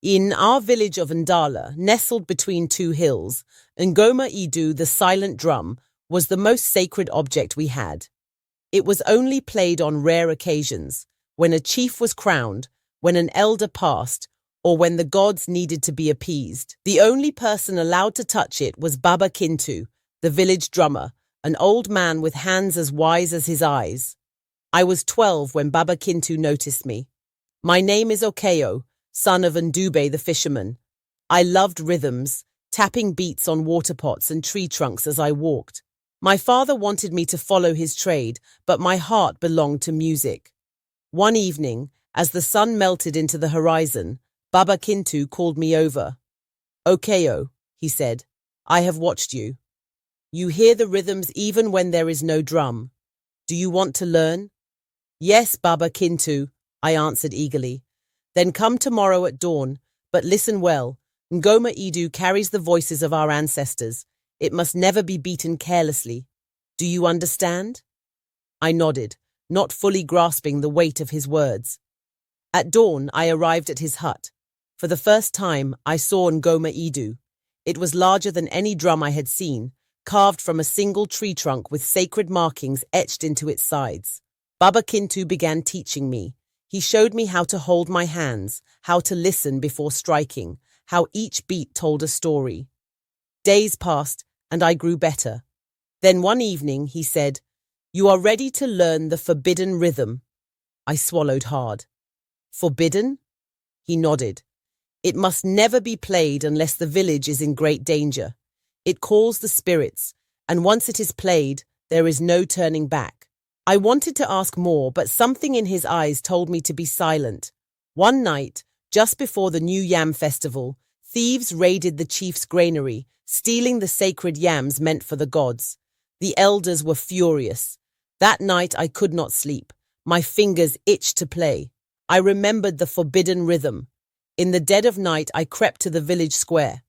In our village of Ndala, nestled between two hills, Ngoma Idu, the silent drum, was the most sacred object we had. It was only played on rare occasions, when a chief was crowned, when an elder passed, or when the gods needed to be appeased. The only person allowed to touch it was Baba Kintu, the village drummer, an old man with hands as wise as his eyes. I was 12 when Baba Kintu noticed me. My name is Okeyo, son of Ndube the fisherman. I loved rhythms, tapping beats on water pots and tree trunks as I walked. My father wanted me to follow his trade, but my heart belonged to music. One evening, as the sun melted into the horizon, Baba Kintu called me over. "Okeyo," he said, "I have watched you. You hear the rhythms even when there is no drum. Do you want to learn?" "Yes, Baba Kintu," I answered eagerly. "Then come tomorrow at dawn, but listen well. Ngoma Idu carries the voices of our ancestors. It must never be beaten carelessly. Do you understand?" I nodded, not fully grasping the weight of his words. At dawn, I arrived at his hut. For the first time, I saw Ngoma Idu. It was larger than any drum I had seen, carved from a single tree trunk with sacred markings etched into its sides. Baba Kintu began teaching me. He showed me how to hold my hands, how to listen before striking, how each beat told a story. Days passed, and I grew better. Then one evening, he said, "You are ready to learn the forbidden rhythm." I swallowed hard. "Forbidden?" He nodded. "It must never be played unless the village is in great danger. It calls the spirits, and once it is played, there is no turning back." I wanted to ask more, but something in his eyes told me to be silent. One night, just before the New Yam Festival, thieves raided the chief's granary, stealing the sacred yams meant for the gods. The elders were furious. That night I could not sleep. My fingers itched to play. I remembered the forbidden rhythm. In the dead of night, I crept to the village square.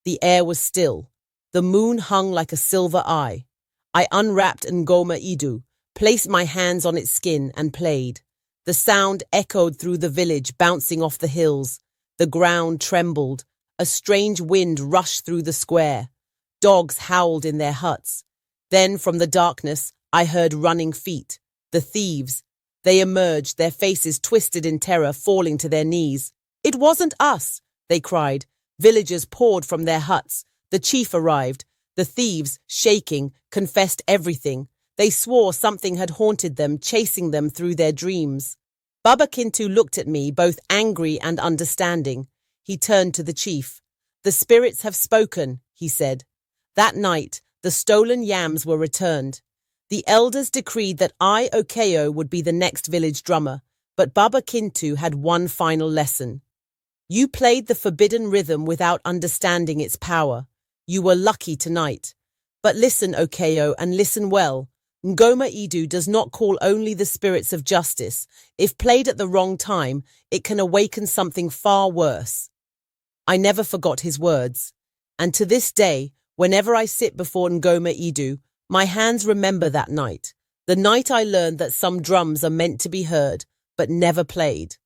The air was still. The moon hung like a silver eye. I unwrapped Ngoma Idu, placed my hands on its skin and played. The sound echoed through the village, bouncing off the hills. The ground trembled. A strange wind rushed through the square. Dogs howled in their huts. Then from the darkness, I heard running feet. The thieves. They emerged, their faces twisted in terror, falling to their knees. "It wasn't us," they cried. Villagers poured from their huts. The chief arrived. The thieves, shaking, confessed everything. They swore something had haunted them, chasing them through their dreams. Baba Kintu looked at me, both angry and understanding. He turned to the chief. "The spirits have spoken," he said. That night, the stolen yams were returned. The elders decreed that I, Okeyo, would be the next village drummer, but Baba Kintu had one final lesson. "You played the forbidden rhythm without understanding its power. You were lucky tonight. But listen, Okeyo, and listen well. Ngoma Idu does not call only the spirits of justice. If played at the wrong time, it can awaken something far worse." I never forgot his words. And to this day, whenever I sit before Ngoma Idu, my hands remember that night. The night I learned that some drums are meant to be heard, but never played.